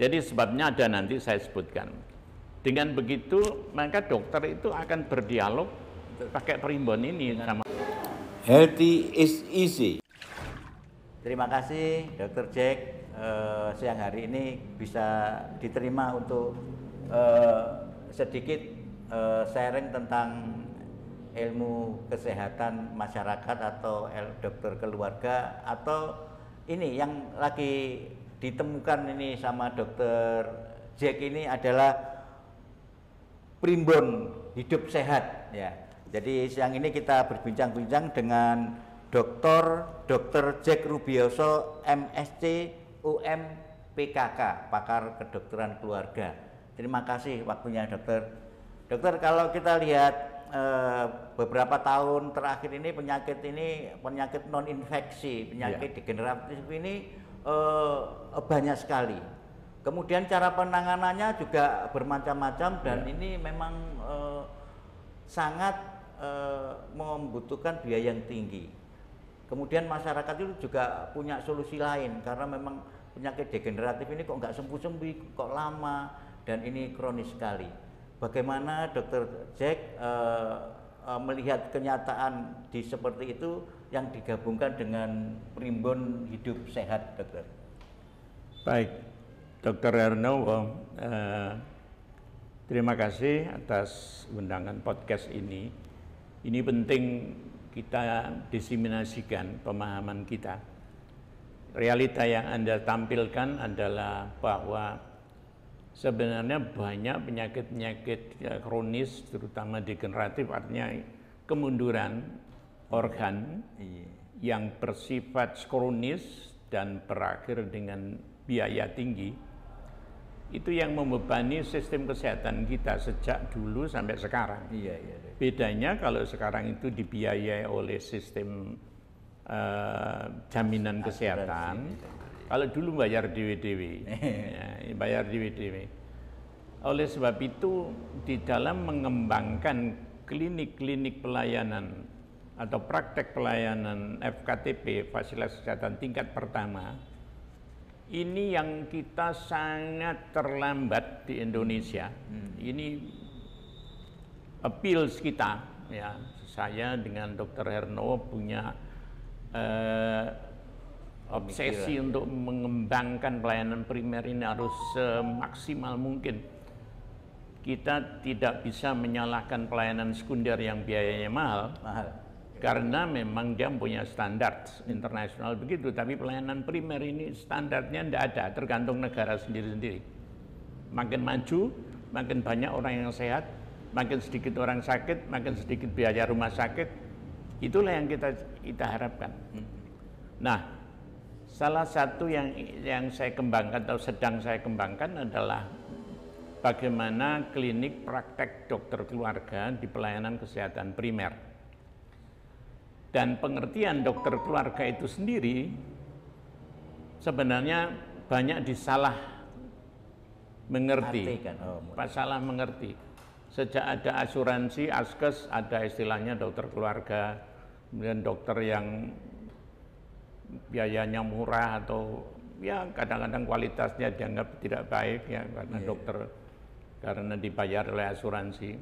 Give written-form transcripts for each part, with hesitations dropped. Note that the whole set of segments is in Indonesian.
Jadi sebabnya ada nanti saya sebutkan. Dengan begitu maka dokter itu akan berdialog pakai primbon ini sama. Healthy is easy. Terima kasih Dr. Jack, siang hari ini bisa diterima untuk sedikit sharing tentang ilmu kesehatan masyarakat atau dokter keluarga, atau ini yang lagi ditemukan ini sama Dr. Jack ini adalah primbon hidup sehat ya. Jadi siang ini kita berbincang-bincang dengan Dr. Jack Rubioso, MSc, UM, PKK, pakar kedokteran keluarga. Terima kasih waktunya dokter. Dokter, kalau kita lihat beberapa tahun terakhir ini penyakit non infeksi, penyakit degeneratif ini banyak sekali. Kemudian cara penanganannya juga bermacam-macam dan ini memang sangat membutuhkan biaya yang tinggi. Kemudian masyarakat itu juga punya solusi lain karena memang penyakit degeneratif ini kok nggak sembuh-sembuh, kok lama dan ini kronis sekali. Bagaimana Dr. Jack melihat kenyataan di seperti itu yang digabungkan dengan primbon hidup sehat, dokter? Baik, Dr. Hernowo, terima kasih atas undangan podcast ini. Ini penting kita diseminasikan pemahaman kita. Realita yang Anda tampilkan adalah bahwa sebenarnya banyak penyakit-penyakit kronis, terutama degeneratif, artinya kemunduran organ yang bersifat kronis dan berakhir dengan biaya tinggi. Itu yang membebani sistem kesehatan kita sejak dulu sampai sekarang. Bedanya kalau sekarang itu dibiayai oleh sistem jaminan kesehatan. Kalau dulu bayar dewe-dewe, bayar dewe-dewe. Oleh sebab itu di dalam mengembangkan klinik-klinik pelayanan atau praktek pelayanan FKTP, fasilitas kesehatan tingkat pertama, ini yang kita sangat terlambat di Indonesia. Ini appeals kita, ya. Saya dengan Dr. Hernowo punya obsesi untuk mengembangkan pelayanan primer ini harus semaksimal mungkin. Kita tidak bisa menyalahkan pelayanan sekunder yang biayanya mahal. Karena memang dia punya standar internasional begitu, tapi pelayanan primer ini standarnya tidak ada, tergantung negara sendiri-sendiri. Makin maju, makin banyak orang yang sehat, makin sedikit orang sakit, makin sedikit biaya rumah sakit. Itulah yang kita harapkan. Nah, salah satu yang saya kembangkan atau sedang saya kembangkan adalah bagaimana klinik praktek dokter keluarga di pelayanan kesehatan primer. Dan pengertian dokter keluarga itu sendiri sebenarnya banyak disalah mengerti, salah mengerti. Sejak ada asuransi, askes, ada istilahnya dokter keluarga, kemudian dokter yang biayanya murah atau ya kadang-kadang kualitasnya dianggap tidak baik ya karena dokter karena dibayar oleh asuransi.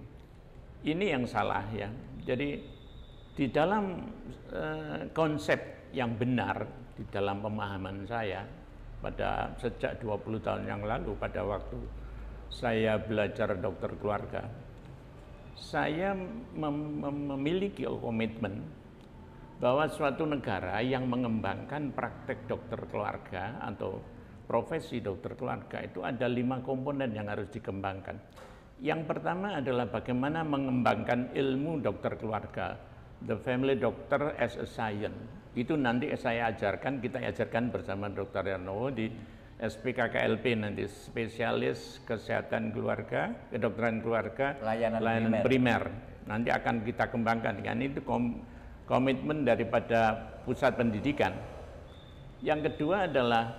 Ini yang salah ya. Jadi di dalam konsep yang benar, di dalam pemahaman saya pada sejak 20 tahun yang lalu pada waktu saya belajar dokter keluarga, saya memiliki komitmen bahwa suatu negara yang mengembangkan praktek dokter keluarga atau profesi dokter keluarga itu ada 5 komponen yang harus dikembangkan. Yang pertama adalah bagaimana mengembangkan ilmu dokter keluarga, the family doctor as a science. Itu nanti saya ajarkan, kita ajarkan bersama Dr. Hernowo di SPKKLP nanti, spesialis kesehatan keluarga, kedokteran keluarga, pelayanan primer. Nanti akan kita kembangkan. Kan itu komitmen daripada pusat pendidikan. Yang kedua adalah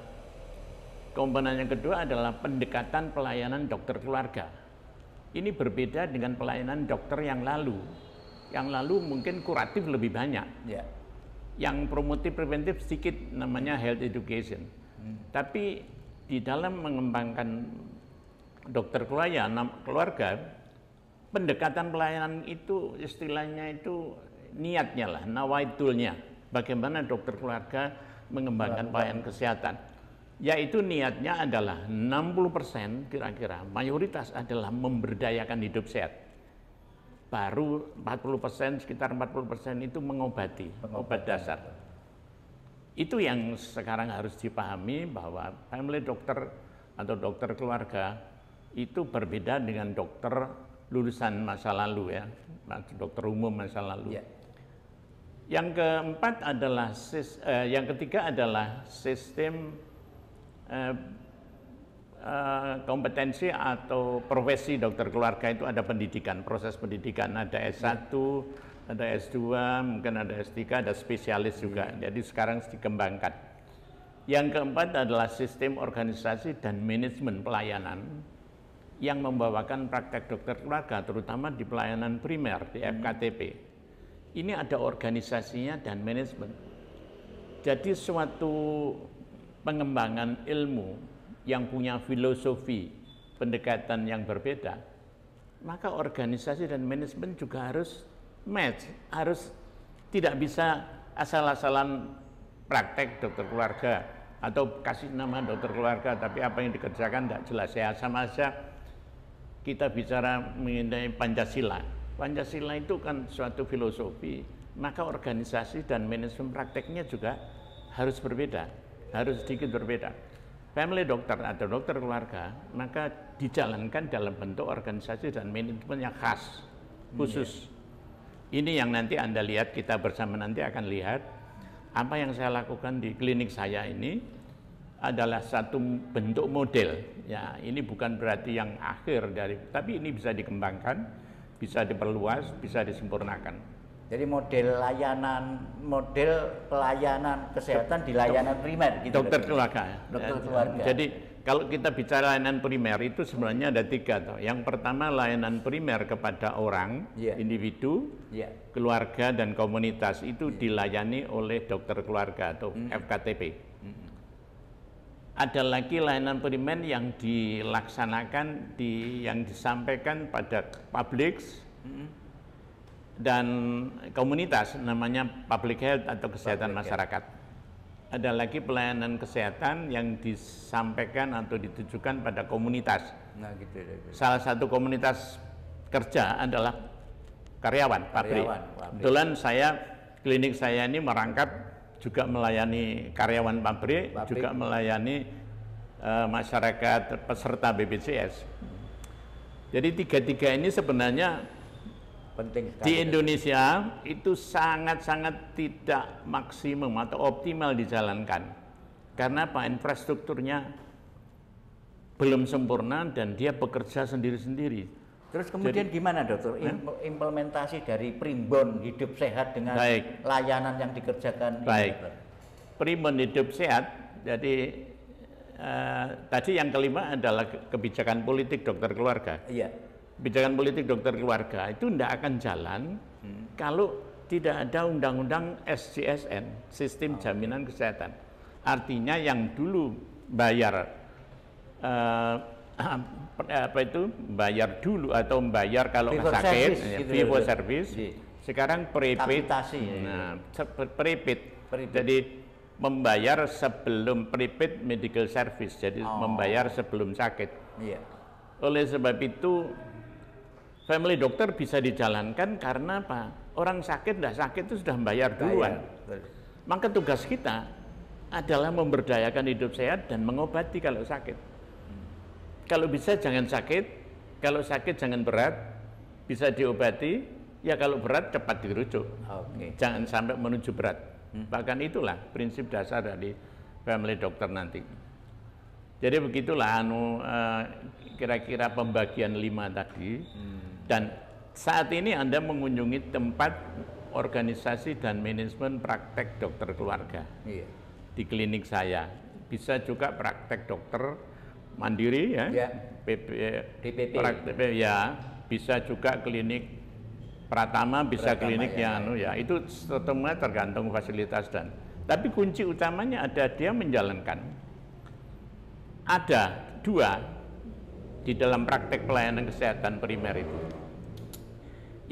komponen yang kedua adalah pendekatan pelayanan dokter keluarga. Ini berbeda dengan pelayanan dokter yang lalu. Yang lalu mungkin kuratif lebih banyak. Yang promotif preventif sedikit, namanya health education. Tapi di dalam mengembangkan dokter keluarga, pendekatan pelayanan itu istilahnya itu niatnya lah, nawaitulnya. Bagaimana dokter keluarga mengembangkan pelayanan kesehatan. Yaitu niatnya adalah 60% kira-kira, mayoritas adalah memberdayakan hidup sehat. Baru 40%, sekitar 40% itu mengobati, obat dasar. Itu yang sekarang harus dipahami bahwa family dokter atau dokter keluarga itu berbeda dengan dokter lulusan masa lalu ya, dokter umum masa lalu. Yeah. Yang keempat adalah yang ketiga adalah sistem kompetensi atau profesi dokter keluarga itu ada pendidikan, proses pendidikan, ada S1, ada S2, mungkin ada S3, ada spesialis juga. Jadi sekarang dikembangkan. Yang keempat adalah sistem organisasi dan manajemen pelayanan yang membawakan praktek dokter keluarga, terutama di pelayanan primer, di FKTP. Ini ada organisasinya dan manajemen. Jadi suatu pengembangan ilmu yang punya filosofi pendekatan yang berbeda, maka organisasi dan manajemen juga harus match, harus tidak bisa asal-asalan praktek dokter keluarga atau kasih nama dokter keluarga tapi apa yang dikerjakan tidak jelas. Ya sama aja kita bicara mengenai Pancasila. Pancasila itu kan suatu filosofi, maka organisasi dan manajemen prakteknya juga harus berbeda, harus sedikit berbeda. Family dokter atau dokter keluarga, maka dijalankan dalam bentuk organisasi dan manajemen yang khas, khusus. Ini yang nanti Anda lihat, kita bersama nanti akan lihat apa yang saya lakukan di klinik saya ini adalah satu bentuk model. Ya, ini bukan berarti yang akhir dari, tapi ini bisa dikembangkan, bisa diperluas, bisa disempurnakan. Jadi model pelayanan kesehatan di layanan primer gitu. Dokter keluarga. Dokter keluarga. Jadi kalau kita bicara layanan primer itu sebenarnya ada 3 toh. Yang pertama layanan primer kepada orang, individu, keluarga dan komunitas itu dilayani oleh dokter keluarga atau FKTP. Ada lagi layanan primer yang dilaksanakan yang disampaikan pada publik dan komunitas, namanya public health atau kesehatan masyarakat. Ada lagi pelayanan kesehatan yang disampaikan atau ditujukan pada komunitas. Nah, gitu. Salah satu komunitas kerja adalah karyawan pabrik. Kebetulan klinik saya ini merangkap juga melayani karyawan pabrik, juga melayani masyarakat peserta BPJS. Jadi 3 ini sebenarnya penting sekali. Di Indonesia itu sangat-sangat tidak maksimum atau optimal dijalankan. Karena apa? Infrastrukturnya belum sempurna dan dia bekerja sendiri-sendiri. Terus kemudian gimana dokter implementasi dari primbon hidup sehat dengan layanan yang dikerjakan? Baik, primbon hidup sehat. Jadi tadi yang kelima adalah kebijakan politik dokter keluarga. Iya. Kebijakan politik dokter keluarga itu tidak akan jalan kalau tidak ada undang-undang SJSN, Sistem Jaminan Kesehatan. Artinya yang dulu bayar bayar dulu atau membayar kalau sakit, fee for service, sekarang prepaid. Nah, prepaid. Jadi membayar sebelum prepaid medical service, jadi membayar sebelum sakit. Iya. Oleh sebab itu family dokter bisa dijalankan karena apa? Orang sakit itu sudah membayar duluan. Maka tugas kita adalah memberdayakan hidup sehat dan mengobati kalau sakit. Kalau bisa jangan sakit, kalau sakit jangan berat, bisa diobati, ya kalau berat cepat dirujuk. Jangan sampai menuju berat. Bahkan itulah prinsip dasar dari family dokter nanti. Jadi begitulah kira-kira pembagian 5 tadi. Dan saat ini Anda mengunjungi tempat organisasi dan manajemen praktek dokter keluarga di klinik saya. Bisa juga praktek dokter mandiri ya, DPP ya, bisa juga klinik Pratama, bisa klinik yang itu semuanya tergantung fasilitas tapi kunci utamanya ada dia menjalankan. Ada dua di dalam praktek pelayanan kesehatan primer itu.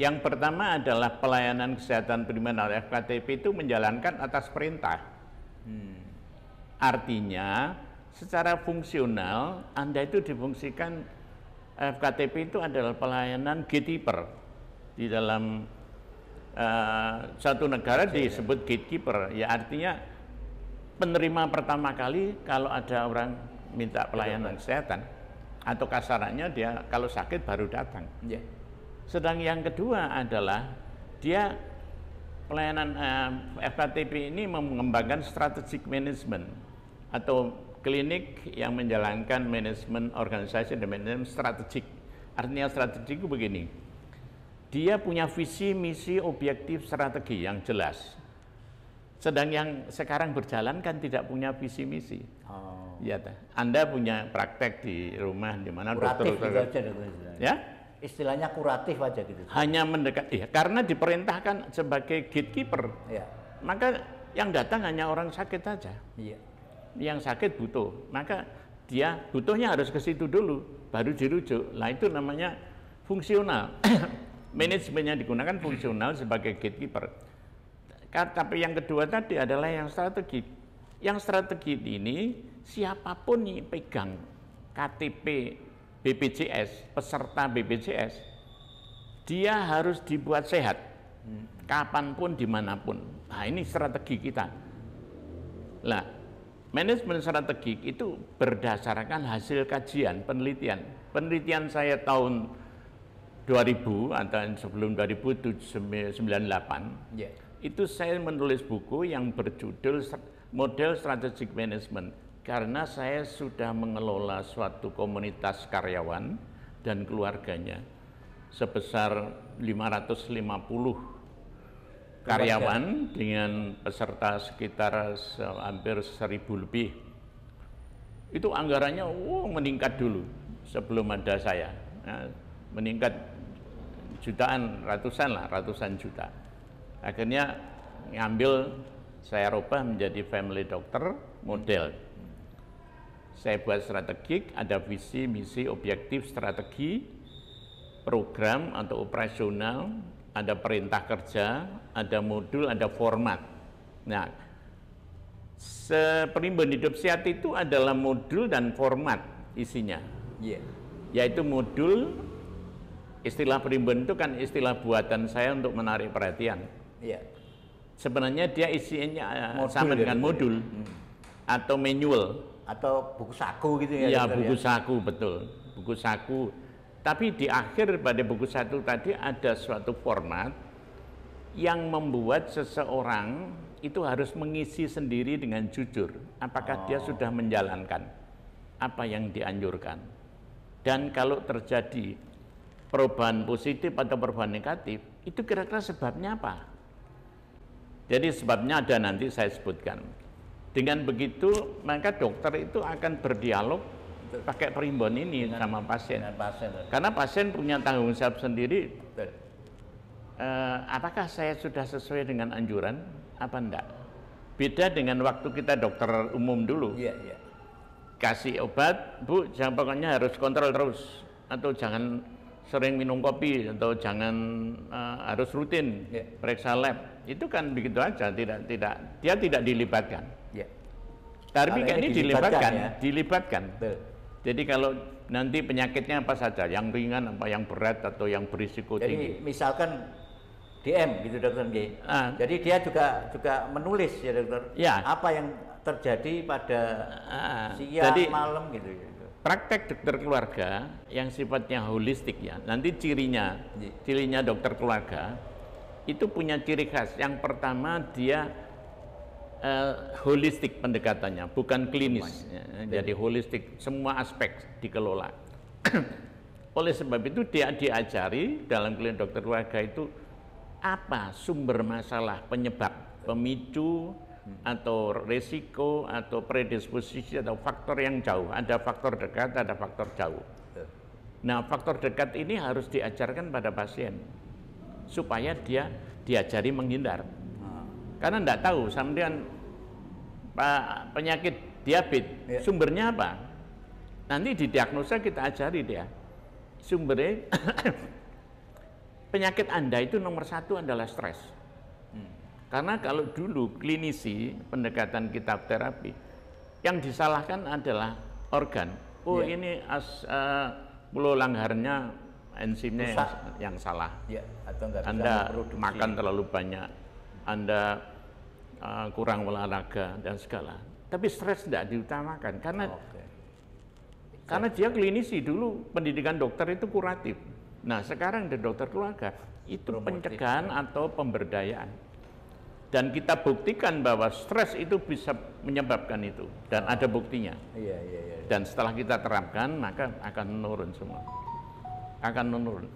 Yang pertama adalah pelayanan kesehatan primer atau FKTP itu menjalankan atas perintah. Artinya secara fungsional Anda itu difungsikan, FKTP itu adalah pelayanan gatekeeper. Di dalam satu negara disebut gatekeeper, ya artinya penerima pertama kali kalau ada orang minta pelayanan kesehatan, atau kasarannya dia kalau sakit baru datang. Sedang yang kedua adalah dia pelayanan FKTP ini mengembangkan strategic management atau klinik yang menjalankan manajemen organisasi dan manajemen strategik. Artinya strategik itu begini, dia punya visi, misi, objektif, strategi yang jelas. Sedang yang sekarang berjalan kan tidak punya visi, misi. Ya, Anda punya praktek di rumah di mana kuratif dokter, gitu aja, ya? Istilahnya kuratif aja gitu. Hanya mendekat, ya, karena diperintahkan sebagai gatekeeper. Ya. Maka yang datang hanya orang sakit saja. Iya. Yang sakit butuh, maka dia butuhnya harus ke situ dulu, baru dirujuk. Lah itu namanya fungsional. Manajemennya digunakan fungsional sebagai gatekeeper. Tapi yang kedua tadi adalah yang strategi. Yang strategi ini siapapun yang pegang KTP BPJS, peserta BPJS, dia harus dibuat sehat, kapanpun, dimanapun. Nah ini strategi kita. Nah, manajemen strategik itu berdasarkan hasil kajian, penelitian. Penelitian saya tahun 2000 atau sebelum 2098, itu saya menulis buku yang berjudul Model Strategic Management. Karena saya sudah mengelola suatu komunitas karyawan dan keluarganya sebesar 550 karyawan dengan peserta sekitar hampir 1000 lebih. Itu anggarannya meningkat dulu sebelum ada saya. Nah, meningkat jutaan, ratusan juta. Akhirnya ngambil, saya rubah menjadi family doctor model. Saya buat strategik, ada visi, misi, objektif, strategi, program atau operasional, ada perintah kerja, ada modul, ada format. Nah, Primbon Hidup Sehat itu adalah modul dan format isinya. Yaitu modul, istilah Primbon itu kan istilah buatan saya untuk menarik perhatian. Sebenarnya dia isinya sama dengan modul atau manual. Atau buku saku gitu ya? Iya, buku saku, betul. Buku saku. Tapi di akhir pada buku saku tadi ada suatu format yang membuat seseorang itu harus mengisi sendiri dengan jujur. Apakah dia sudah menjalankan apa yang dianjurkan. Dan kalau terjadi perubahan positif atau perubahan negatif, itu kira-kira sebabnya apa? Jadi sebabnya ada, nanti saya sebutkan. Dengan begitu, maka dokter itu akan berdialog pakai Primbon ini sama pasien. Karena pasien punya tanggung jawab sendiri. Apakah saya sudah sesuai dengan anjuran, apa enggak? Beda dengan waktu kita dokter umum dulu. Kasih obat, Bu, jangan, pokoknya harus kontrol terus. Atau jangan sering minum kopi, atau jangan harus rutin periksa lab. Itu kan begitu aja, dia tidak dilibatkan. Tapi ini dilibatkan. Jadi kalau nanti penyakitnya apa saja, yang ringan, apa yang berat, atau yang berisiko tinggi. Jadi misalkan DM gitu dokter G. Jadi dia juga menulis ya dokter. Apa yang terjadi pada siang, malam gitu. Praktek dokter keluarga yang sifatnya holistik ya. Nanti cirinya dokter keluarga itu punya ciri khas. Yang pertama dia holistik pendekatannya, bukan klinis. Jadi holistik, semua aspek dikelola. Oleh sebab itu dia diajari dalam klinik dokter keluarga itu apa sumber masalah, penyebab, pemicu, atau resiko, atau predisposisi, atau faktor yang jauh. Ada faktor dekat, ada faktor jauh. Nah, faktor dekat ini harus diajarkan pada pasien supaya dia diajari menghindar. Karena tidak tahu, kemudian penyakit diabetes sumbernya apa? nanti di diagnosa kita ajari dia sumbernya. Penyakit Anda itu nomor satu adalah stres. Karena kalau dulu klinisi pendekatan kitab terapi, yang disalahkan adalah organ. Oh ini pulau langgarnya enzimnya yang salah. Atau nggak bisa Anda memproduksi. makan terlalu banyak, Anda kurang olahraga dan segala. Tapi stres tidak diutamakan karena dia klinisi dulu, pendidikan dokter itu kuratif. Nah sekarang di dokter keluarga itu pencegahan atau pemberdayaan. Dan kita buktikan bahwa stres itu bisa menyebabkan itu dan ada buktinya. Dan setelah kita terapkan maka akan menurun semua. Akan menurun.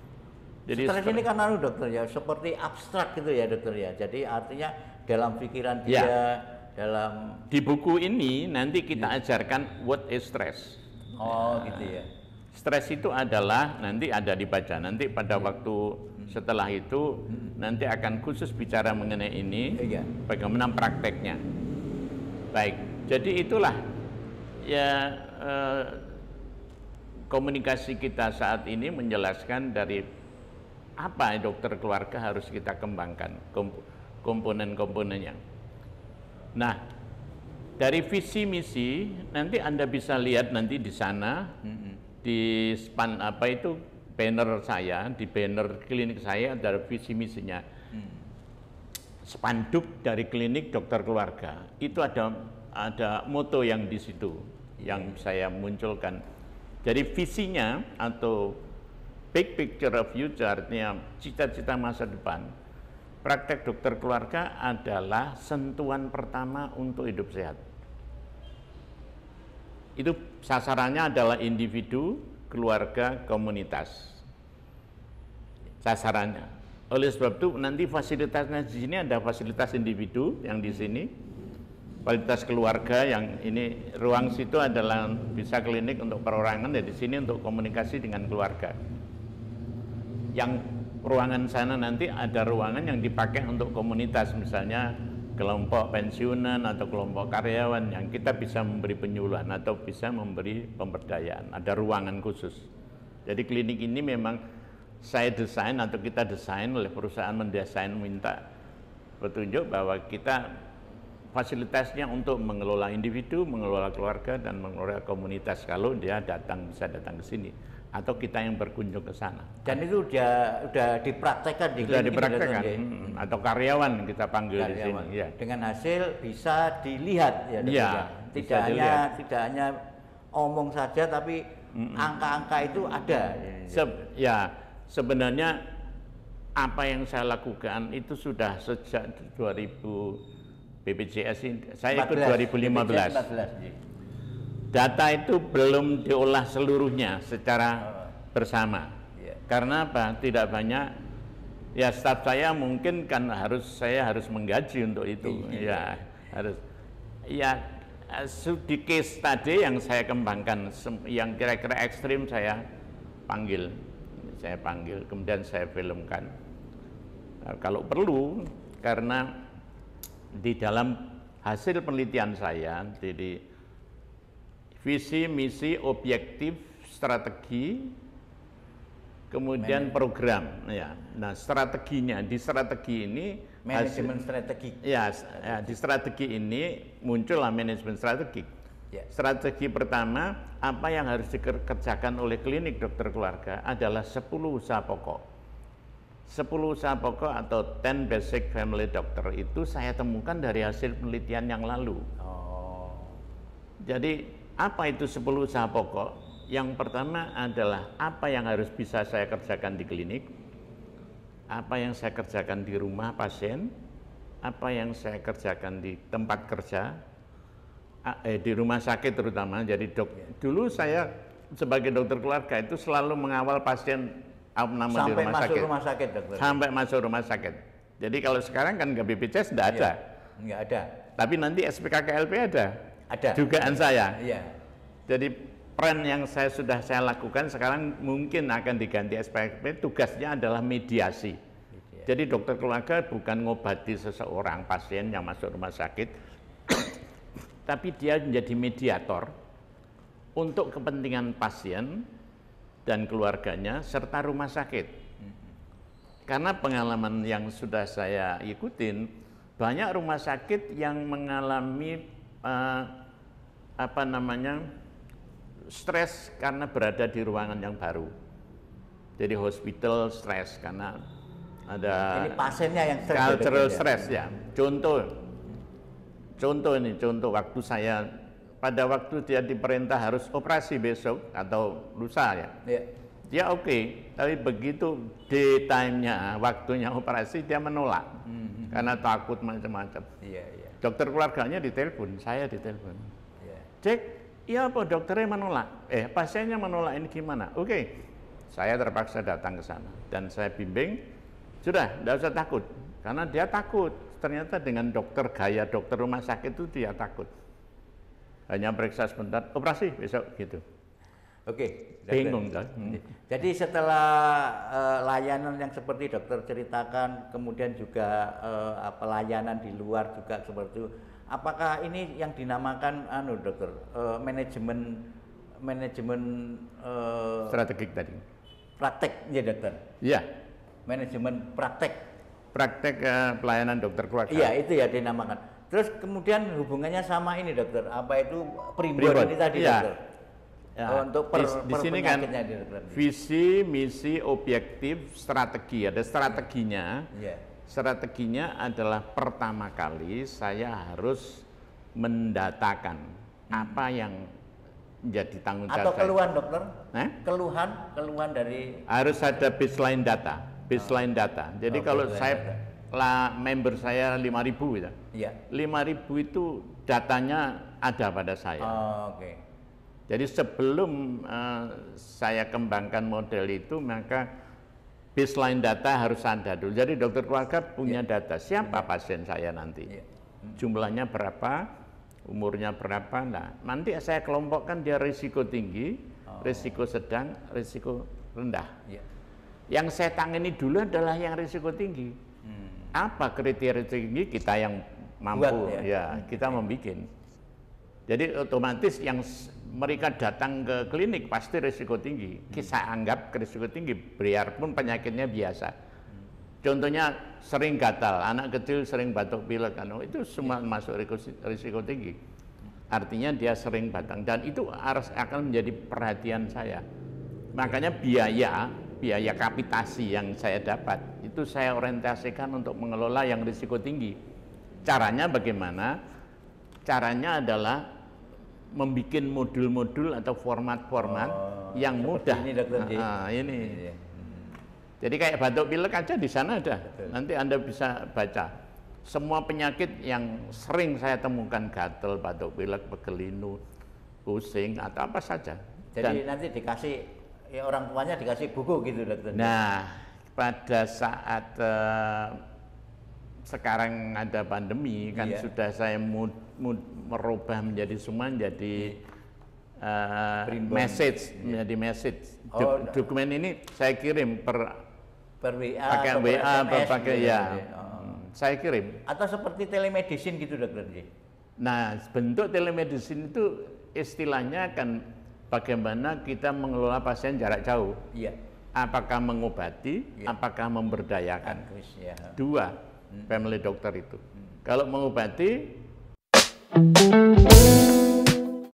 Jadi stres ini kan dokter ya seperti abstrak gitu ya dokter ya. Jadi artinya dalam pikiran dia, dalam di buku ini nanti kita ajarkan what is stress. Gitu ya. Stres itu adalah nanti ada dibaca nanti pada waktu setelah itu nanti akan khusus bicara mengenai ini, bagaimana prakteknya. Baik, jadi itulah ya komunikasi kita saat ini menjelaskan dari apa dokter keluarga harus kita kembangkan komponen-komponennya. Nah, dari visi misi nanti Anda bisa lihat nanti di sana di banner saya, di banner klinik saya ada visi misinya. Spanduk dari klinik dokter keluarga itu ada moto yang di situ yang saya munculkan. Jadi visinya atau big picture of future, artinya cita-cita masa depan. Praktek dokter keluarga adalah sentuhan pertama untuk hidup sehat. Itu sasarannya adalah individu, keluarga, komunitas. Sasarannya. Oleh sebab itu nanti fasilitasnya di sini ada fasilitas individu yang di sini, fasilitas keluarga yang ini ruang situ adalah bisa klinik untuk perorangan dan di sini untuk komunikasi dengan keluarga. Yang ruangan sana nanti ada ruangan yang dipakai untuk komunitas, misalnya kelompok pensiunan atau kelompok karyawan yang kita bisa memberi penyuluhan atau bisa memberi pemberdayaan. Ada ruangan khusus. Jadi klinik ini memang saya desain atau kita desain oleh perusahaan mendesain minta petunjuk bahwa kita fasilitasnya untuk mengelola individu, mengelola keluarga dan mengelola komunitas kalau dia bisa datang ke sini atau kita yang berkunjung ke sana. Dan itu udah dipraktekkan di klinik. Sudah dipraktekkan atau karyawan kita panggil di sini. Ya. Dengan hasil bisa dilihat ya. Tidak hanya omong saja tapi angka-angka itu ada. Sebenarnya apa yang saya lakukan itu sudah sejak 2000 BPJS ini. Saya ikut 2015. Data itu belum diolah seluruhnya secara bersama. Karena apa? Tidak banyak. Ya staf saya mungkin kan saya harus menggaji untuk itu. Ya harus. Ya di case tadi yang saya kembangkan, yang kira-kira ekstrim saya panggil, kemudian saya filmkan. Kalau perlu, karena di dalam hasil penelitian saya, jadi visi, misi, objektif, strategi, kemudian program. Ya. Nah, strateginya di strategi ini manajemen strategi. Ya, di strategi ini muncullah manajemen strategi. Strategi pertama, apa yang harus dikerjakan oleh klinik dokter keluarga adalah 10 usaha pokok. 10 usaha pokok atau 10 basic family doctor itu saya temukan dari hasil penelitian yang lalu. Jadi apa itu 10 usaha pokok? Yang pertama adalah apa yang harus bisa saya kerjakan di klinik, apa yang saya kerjakan di rumah pasien, apa yang saya kerjakan di tempat kerja, di rumah sakit terutama. Jadi dulu saya sebagai dokter keluarga itu selalu mengawal pasien sampai masuk rumah sakit, dokter. Sampai masuk rumah sakit. Jadi kalau sekarang kan nggak BPJS tidak ada. Nggak ada. Tapi nanti SPKKLP ada. Ada. Dugaan saya. Iya. Jadi peran yang saya lakukan sekarang mungkin akan diganti SPKLP, tugasnya adalah mediasi. Jadi dokter keluarga bukan ngobati seseorang pasien yang masuk rumah sakit, tapi dia menjadi mediator untuk kepentingan pasien dan keluarganya serta rumah sakit. Karena pengalaman yang sudah saya ikutin, banyak rumah sakit yang mengalami stres karena berada di ruangan yang baru. Jadi hospital stres karena ada ini pasiennya yang stres, cultural stress ya. Contoh waktu saya pada waktu dia diperintah harus operasi besok atau lusa ya. Dia oke, tapi begitu daytime-nya, waktunya operasi dia menolak karena takut macam-macam. Dokter keluarganya ditelepon, saya ditelepon. Cek, iya apa dokternya menolak? Pasiennya menolak, ini gimana? Oke, saya terpaksa datang ke sana dan saya bimbing, sudah, tidak usah takut, karena dia takut. Ternyata dengan dokter gaya dokter rumah sakit itu dia takut. Hanya periksa sebentar, operasi besok gitu. Oke, bingung kan? Jadi setelah layanan yang seperti dokter ceritakan, kemudian juga pelayanan di luar juga seperti itu. Apakah ini yang dinamakan dokter manajemen strategik tadi? Praktek ya dokter? Iya. Manajemen praktek. Praktek pelayanan dokter keluarga. Iya itu ya dinamakan. Terus kemudian hubungannya sama ini dokter, apa itu primbon ini tadi iya. dokter? Ya, untuk di sini kan visi, misi, objektif, strategi. Ada strateginya. Strateginya adalah pertama kali saya harus mendatakan apa yang menjadi tanggung jawab. Atau keluhan dokter? Keluhan dari harus ada baseline data. Jadi kalau saya member saya 5.000 gitu. 5.000 itu datanya ada pada saya. Jadi sebelum saya kembangkan model itu, maka baseline data harus ada dulu. Jadi dokter keluarga punya data, siapa pasien saya nanti, jumlahnya berapa, umurnya berapa. Nah, nanti saya kelompokkan dia risiko tinggi, risiko sedang, risiko rendah. Yang saya tangani dulu adalah yang risiko tinggi. Apa kriteria tinggi? Kita yang mampu, kita membuat. Jadi otomatis yang mereka datang ke klinik pasti risiko tinggi. Saya anggap risiko tinggi, biarpun penyakitnya biasa. Contohnya sering gatal, anak kecil sering batuk pilek, itu semua masuk risiko tinggi. Artinya dia sering batang dan itu harus akan menjadi perhatian saya. Makanya biaya kapitasi yang saya dapat itu saya orientasikan untuk mengelola yang risiko tinggi. Caranya bagaimana? Caranya adalah membuat modul-modul atau format-format yang mudah. Ini dokter ini. Jadi kayak batuk pilek aja di sana ada. Nanti Anda bisa baca. Semua penyakit yang sering saya temukan, gatal, batuk pilek, pegelinu, pusing atau apa saja. Jadi nanti dikasih orang tuanya dikasih buku gitu dokter. Nah, pada saat sekarang ada pandemi kan sudah saya merubah menjadi semua menjadi menjadi message. Dokumen ini saya kirim per WA, pakai WA, pakai gitu, saya kirim. Atau seperti telemedicine gitu dokter. Nah, bentuk telemedicine itu istilahnya kan bagaimana kita mengelola pasien jarak jauh. Apakah mengobati, apakah memberdayakan. Dua family dokter itu. Kalau mengobati